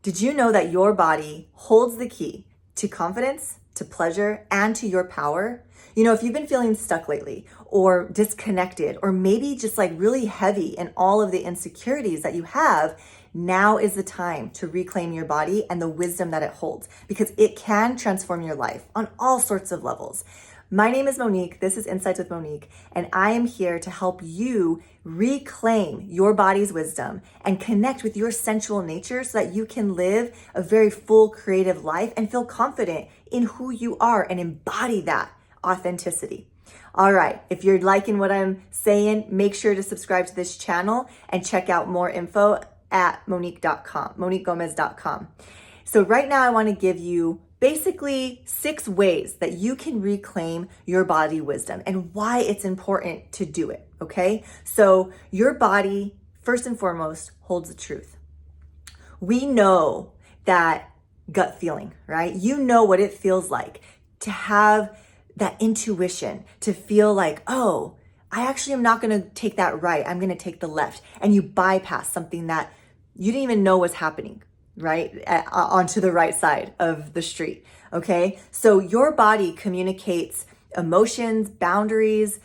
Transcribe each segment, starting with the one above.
Did you know that your body holds the key to confidence, to pleasure, and to your power? You know, if you've been feeling stuck lately or disconnected, or maybe just like really heavy in all of the insecurities that you have, now is the time to reclaim your body and the wisdom that it holds, because it can transform your life on all sorts of levels. My name is Monique. This is Insights with Monique, and I am here to help you reclaim your body's wisdom and connect with your sensual nature so that you can live a very full, creative life and feel confident in who you are and embody that authenticity. All right, if you're liking what I'm saying, make sure to subscribe to this channel and check out more info at moniquegomez.com. So right now I want to give you basically 6 ways that you can reclaim your body wisdom and why it's important to do it, okay? So your body, first and foremost, holds the truth. We know that gut feeling, right? You know what it feels like to have that intuition, to feel like, oh, I actually am not going to take that right. I'm going to take the left. And you bypass something that you didn't even know was happening, right? Onto the right side of the street. Okay. So your body communicates emotions, boundaries,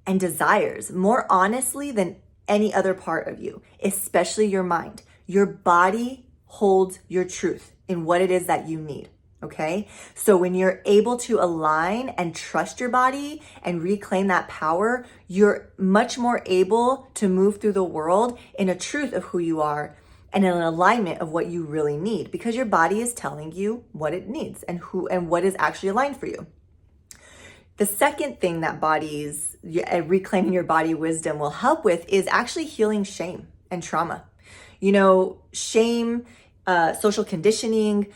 and desires more honestly than any other part of you, especially your mind. Your body holds your truth in what it is that you need. Okay. So when you're able to align and trust your body and reclaim that power, you're much more able to move through the world in a truth of who you are and in an alignment of what you really need, because your body is telling you what it needs and what is actually aligned for you. The second thing that reclaiming your body wisdom will help with is actually healing shame and trauma. You know, shame, social conditioning,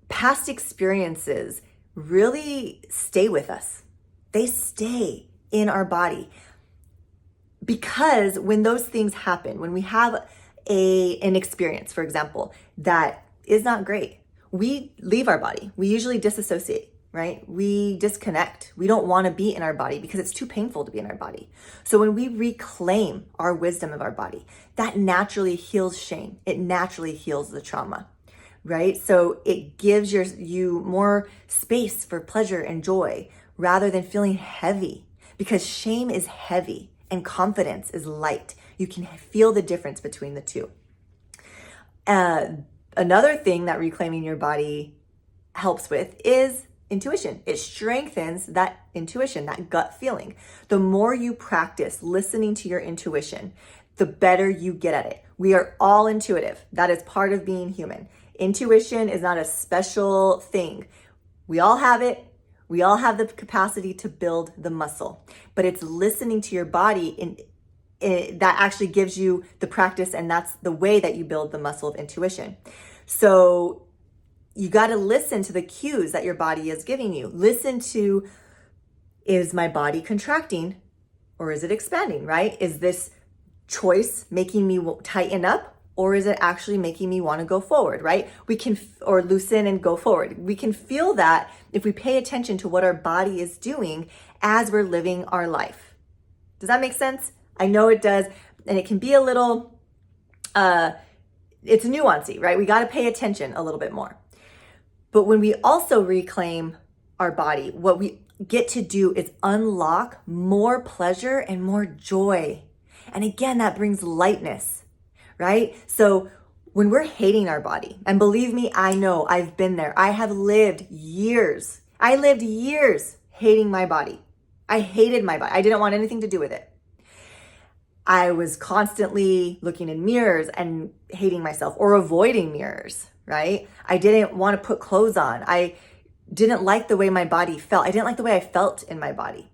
past experiences really stay with us. They stay in our body, because when those things happen, when we have an experience, for example, that is not great, we leave our body. We usually disassociate, right? We disconnect. We don't want to be in our body because it's too painful to be in our body. So when we reclaim our wisdom of our body, that naturally heals shame. It naturally heals the trauma, right? So it gives you more space for pleasure and joy rather than feeling heavy, because shame is heavy and confidence is light. You can feel the difference between the two. Another thing that reclaiming your body helps with is intuition. It strengthens that intuition, that gut feeling. The more you practice listening to your intuition, the better you get at it. We are all intuitive. That is part of being human. Intuition is not a special thing. We all have it. We all have the capacity to build the muscle, but it's listening to your body that actually gives you the practice, and that's the way that you build the muscle of intuition. So you got to listen to the cues that your body is giving you. Listen to, is my body contracting or is it expanding, right? Is this choice making me tighten up, or is it actually making me want to go forward, right? Or loosen and go forward. We can feel that if we pay attention to what our body is doing as we're living our life. Does that make sense? I know it does. And it can be a little, it's nuancy, right? We got to pay attention a little bit more. But when we also reclaim our body, what we get to do is unlock more pleasure and more joy. And again, that brings lightness, right? So when we're hating our body, and believe me, I know, I've been there. I lived years hating my body. I hated my body. I didn't want anything to do with it. I was constantly looking in mirrors and hating myself, or avoiding mirrors, right? I didn't want to put clothes on. I didn't like the way my body felt. I didn't like the way I felt in my body.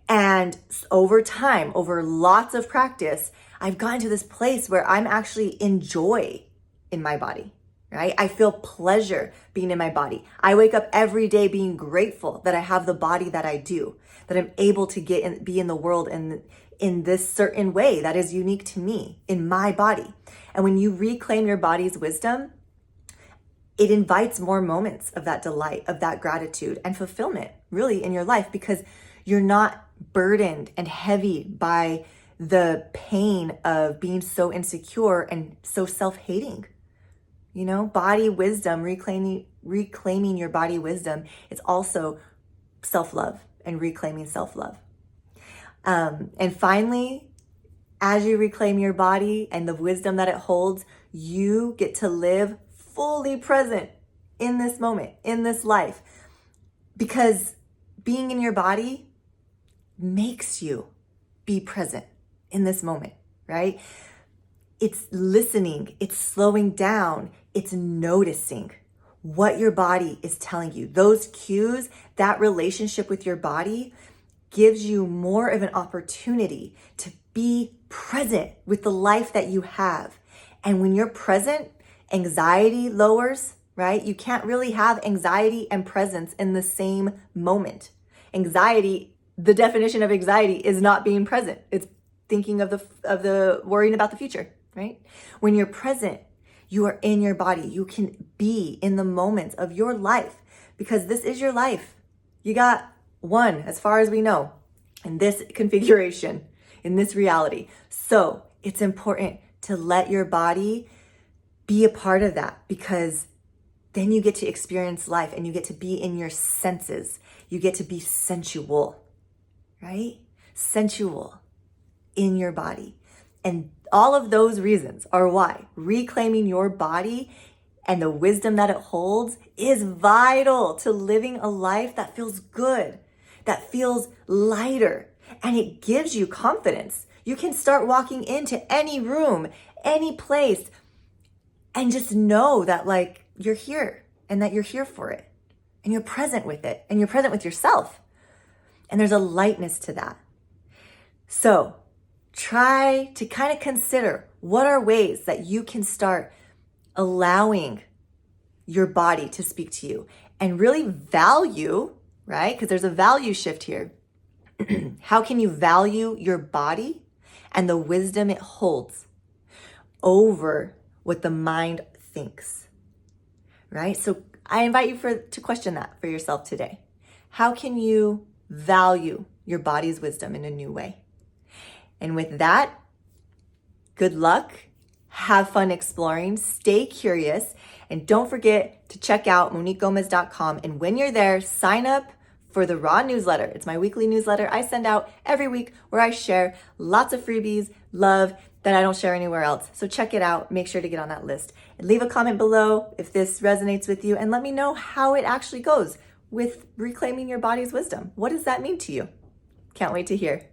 And over time, over lots of practice, I've gotten to this place where I'm actually in joy in my body, right? I feel pleasure being in my body. I wake up every day being grateful that I have the body that I do, that I'm able to be in the world in this certain way that is unique to me, in my body. And when you reclaim your body's wisdom, it invites more moments of that delight, of that gratitude and fulfillment really in your life, because you're not burdened and heavy by the pain of being so insecure and so self-hating, You know, body wisdom, reclaiming your body wisdom, it's also self-love and reclaiming self-love. And finally, as you reclaim your body and the wisdom that it holds, you get to live fully present in this moment, in this life. Because being in your body makes you be present in this moment, right? It's listening, it's slowing down, it's noticing what your body is telling you. Those cues, that relationship with your body gives you more of an opportunity to be present with the life that you have. And when you're present, anxiety lowers, right? You can't really have anxiety and presence in the same moment. Anxiety, the definition of anxiety is not being present. It's thinking of the worrying about the future, right? When you're present, you are in your body. You can be in the moments of your life because this is your life. You got one, as far as we know, in this configuration, in this reality. So it's important to let your body be a part of that, because then you get to experience life and you get to be in your senses. You get to be sensual, right? Sensual in your body. And all of those reasons are why reclaiming your body and the wisdom that it holds is vital to living a life that feels good, that feels lighter, and it gives you confidence. You can start walking into any room, any place, and just know that like you're here and that you're here for it and you're present with it and you're present with yourself. And there's a lightness to that. So try to kind of consider what are ways that you can start allowing your body to speak to you and really value, right? Because there's a value shift here. How can you value your body and the wisdom it holds over what the mind thinks, right? So I invite you to question that for yourself today. How can you value your body's wisdom in a new way? And with that, good luck. Have fun exploring. Stay curious. And don't forget to check out MoniqueGomez.com. And when you're there, sign up for the Raw newsletter. It's my weekly newsletter I send out every week where I share lots of freebies, love that I don't share anywhere else. So check it out. Make sure to get on that list. And leave a comment below if this resonates with you and let me know how it actually goes with reclaiming your body's wisdom. What does that mean to you? Can't wait to hear.